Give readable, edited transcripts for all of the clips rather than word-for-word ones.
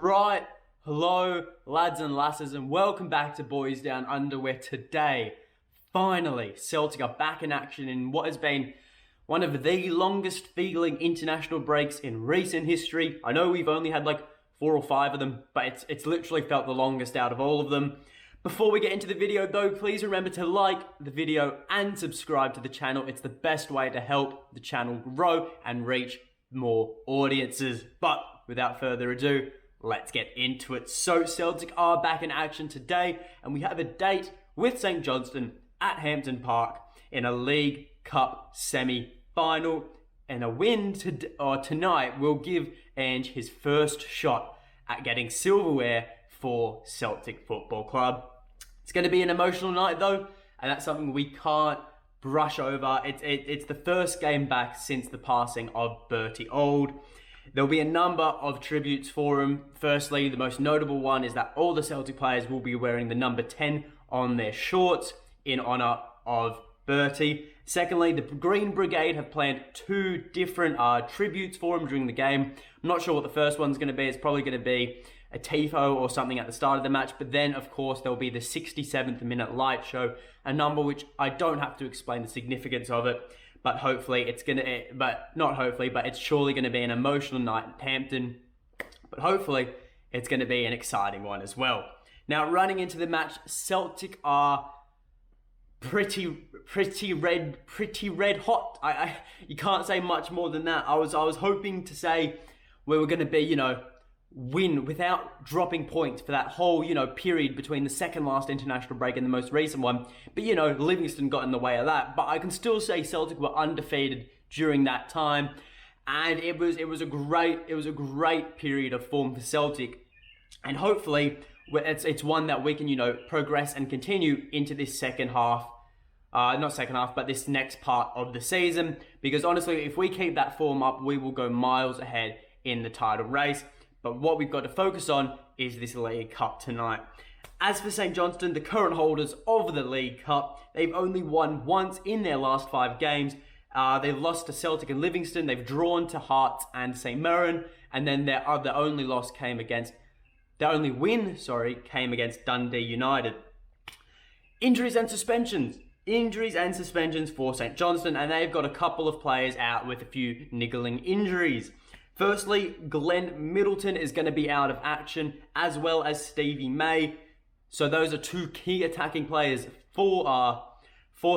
Right, hello lads and lasses, and welcome back to Boys Down Under, where today, finally, Celtic are back in action in what has been one of the longest feeling international breaks in recent history. I know we've only had like 4 or 5 of them, but it's literally felt the longest out of all of them. Before we get into the video though, please remember to like the video and subscribe to the channel. It's the best way to help the channel grow and reach more audiences. But without further ado, let's get into it. So Celtic are back in action today, and we have a date with St Johnstone at Hampton Park in a League Cup semi-final. And a win tonight will give Ange his first shot at getting silverware for Celtic Football Club. It's going to be an emotional night though, and that's something we can't brush over. It's the first game back since the passing of Bertie Auld. There'll be a number of tributes for him. Firstly, the most notable one is that all the Celtic players will be wearing the number 10 on their shorts in honour of Bertie. Secondly, the Green Brigade have planned 2 different tributes for him during the game. I'm not sure what the first one's going to be. It's probably going to be a tifo or something at the start of the match. But then, of course, there'll be the 67th minute light show, a number which I don't have to explain the significance of it. But hopefully it's it's surely going to be an emotional night at Hampton. But hotfully it's going to be an exciting one as well. Now, running into the match, Celtic are pretty red hot. You can't say much more than that. I was hoping to say we were going to be, win without dropping points for that whole, period between the second last international break and the most recent one. But, Livingston got in the way of that. But I can still say Celtic were undefeated during that time. And it was a great period of form for Celtic. And hopefully it's one that we can, progress and continue into this second half. Not second half, but this next part of the season. Because honestly, if we keep that form up, we will go miles ahead in the title race. But what we've got to focus on is this League Cup tonight. As for St Johnstone, the current holders of the League Cup, they've only won once in their last 5 games. They've lost to Celtic and Livingston. They've drawn to Hearts and St Mirren. And then their only win came against Dundee United. Injuries and suspensions for St Johnstone, and they've got a couple of players out with a few niggling injuries. Firstly, Glenn Middleton is going to be out of action, as well as Stevie May. So those are 2 key attacking players for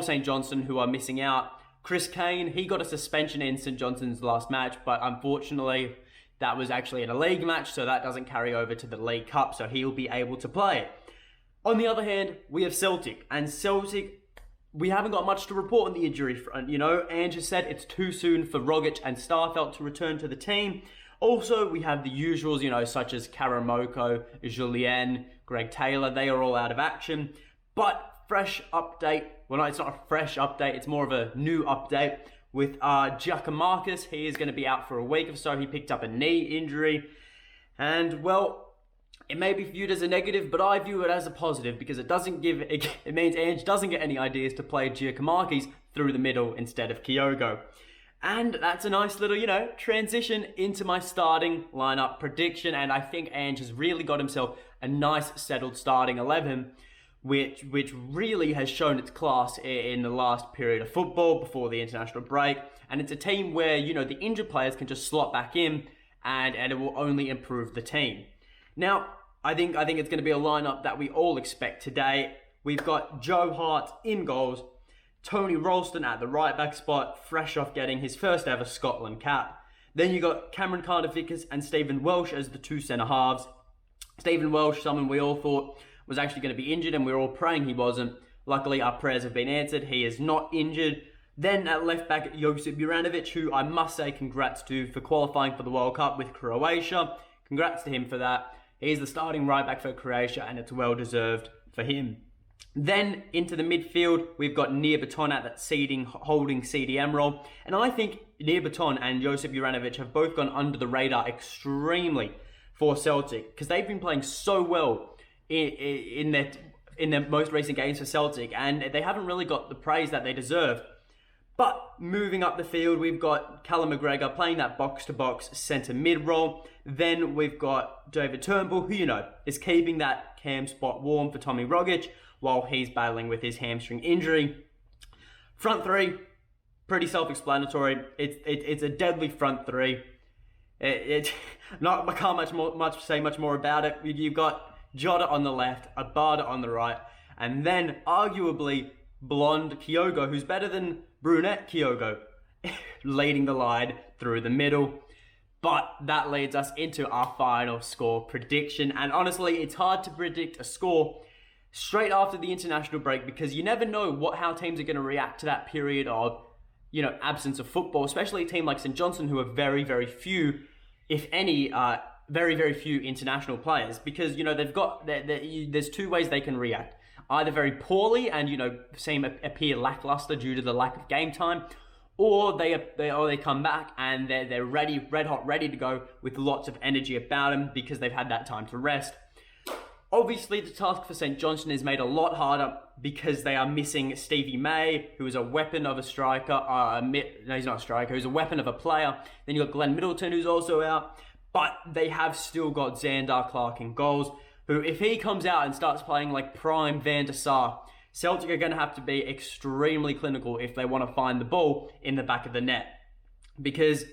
St Johnstone who are missing out. Chris Kane, he got a suspension in St Johnstone's last match, but unfortunately that was actually in a league match, so that doesn't carry over to the League Cup, so he'll be able to play. On the other hand, we have Celtic, and Celtic, we haven't got much to report on the injury front. Ange has said it's too soon for Rogic and Starfelt to return to the team. Also, we have the usuals, such as Karamoko, Julien, Greg Taylor. They are all out of action. But fresh update. Well, no, it's not a fresh update. It's more of a new update with Giacomakis. He is going to be out for a week or so. He picked up a knee injury. And, well, it may be viewed as a negative, but I view it as a positive because it means Ange doesn't get any ideas to play Giacomakis through the middle instead of Kyogo. And that's a nice little, transition into my starting lineup prediction. And I think Ange has really got himself a nice settled starting 11, which really has shown its class in the last period of football before the international break. And it's a team where, the injured players can just slot back in and it will only improve the team. Now, I think it's going to be a lineup that we all expect today. We've got Joe Hart in goals, Tony Ralston at the right back spot, fresh off getting his first ever Scotland cap. Then you got Cameron Carter-Vickers and Stephen Welsh as the 2 centre halves. Stephen Welsh, someone we all thought was actually going to be injured, and we were all praying he wasn't. Luckily, our prayers have been answered. He is not injured. Then at left back, Josip Juranovic, who I must say congrats to for qualifying for the World Cup with Croatia. Congrats to him for that. He's the starting right back for Croatia, and it's well deserved for him. Then into the midfield, we've got Nir Baton at that holding CDM role. And I think Nir Baton and Josip Juranovic have both gone under the radar extremely for Celtic because they've been playing so well in their most recent games for Celtic, and they haven't really got the praise that they deserve. But moving up the field, we've got Callum McGregor playing that box-to-box centre mid role. Then we've got David Turnbull, who, is keeping that cam spot warm for Tommy Rogic while he's battling with his hamstring injury. Front three, pretty self-explanatory. It's a deadly front three. I can't say much more about it. You've got Jota on the left, Abada on the right, and then arguably blonde Kyogo, who's better than brunette Kyogo, leading the line through the middle. But that leads us into our final score prediction. And honestly, it's hard to predict a score straight after the international break because you never know how teams are going to react to that period of, absence of football, especially a team like St Johnstone, who are very, very few, if any, very, very few international players, because, there's two ways they can react. Either very poorly and, appear lackluster due to the lack of game time, or they come back and they're ready, red hot, ready to go with lots of energy about them because they've had that time to rest. Obviously, the task for St Johnstone is made a lot harder because they are missing Stevie May, who is a weapon of a striker. No, he's not a striker. Who's a weapon of a player. Then you've got Glenn Middleton, who's also out. But they have still got Xander Clark in goals, who, if he comes out and starts playing like prime Van der Sar, Celtic are going to have to be extremely clinical if they want to find the ball in the back of the net. Because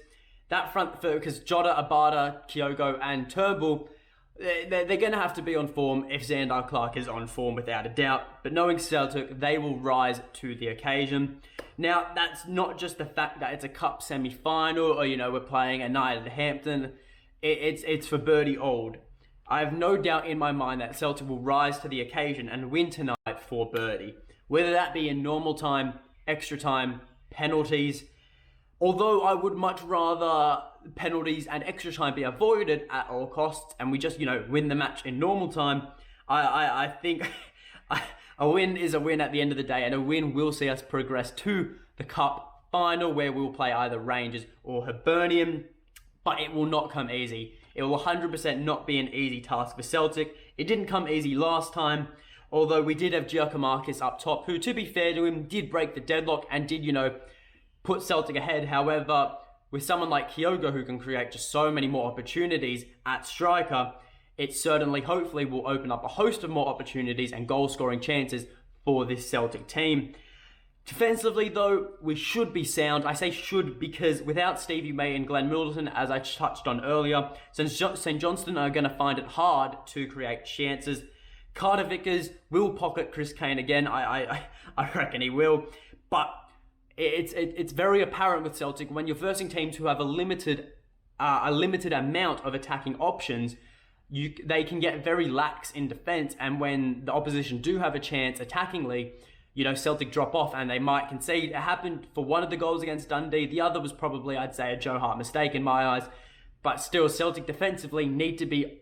that front, because Jota, Abada, Kyogo and Turnbull, they're going to have to be on form if Xander Clark is on form without a doubt. But knowing Celtic, they will rise to the occasion. Now, that's not just the fact that it's a cup semi-final or, we're playing a night at Hampton. It's for Birdie Old. I have no doubt in my mind that Celtic will rise to the occasion and win tonight for Birdie. Whether that be in normal time, extra time, penalties. Although I would much rather penalties and extra time be avoided at all costs and we just, win the match in normal time, I think a win is a win at the end of the day, and a win will see us progress to the cup final where we'll play either Rangers or Hibernian, but it will not come easy. It will 100% not be an easy task for Celtic. It didn't come easy last time, although we did have Giacomakis up top, who, to be fair to him, did break the deadlock and did, put Celtic ahead. However, with someone like Kyogo, who can create just so many more opportunities at striker, it certainly, hopefully, will open up a host of more opportunities and goal-scoring chances for this Celtic team. Defensively, though, we should be sound. I say should because without Stevie May and Glenn Middleton, as I touched on earlier, St Johnstone are going to find it hard to create chances. Carter Vickers will pocket Chris Kane again. I reckon he will. But it's very apparent with Celtic when you're versing teams who have a limited amount of attacking options. They can get very lax in defence, and when the opposition do have a chance attackingly, Celtic drop off and they might concede. It happened for one of the goals against Dundee. The other was probably, I'd say, a Joe Hart mistake in my eyes. But still, Celtic defensively need to be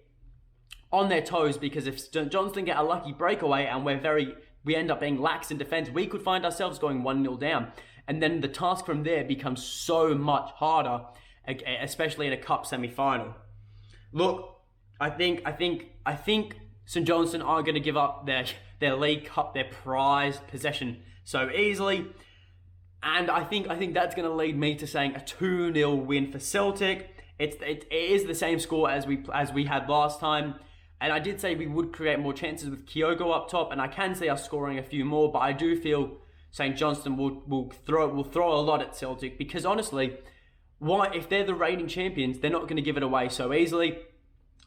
on their toes, because if Johnstone get a lucky breakaway and we end up being lax in defence, we could find ourselves going 1-0 down. And then the task from there becomes so much harder, especially in a cup semi-final. Look, I think St Johnstone are going to give up their League Cup, their prized possession so easily. And I think that's going to lead me to saying a 2-0 win for Celtic. It is the same score as we had last time. And I did say we would create more chances with Kyogo up top, and I can see us scoring a few more, but I do feel St Johnstone will throw a lot at Celtic, because honestly, if they're the reigning champions, they're not going to give it away so easily.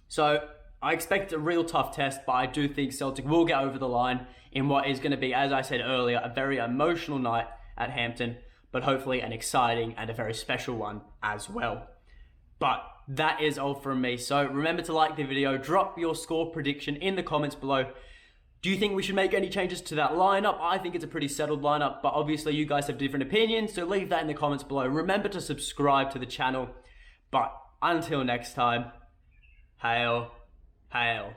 So I expect a real tough test, but I do think Celtic will get over the line in what is going to be, as I said earlier, a very emotional night at Hampton, but hopefully an exciting and a very special one as well. But that is all from me. So remember to like the video, drop your score prediction in the comments below. Do you think we should make any changes to that lineup? I think it's a pretty settled lineup, but obviously you guys have different opinions, so leave that in the comments below. Remember to subscribe to the channel. But until next time, hail, hail.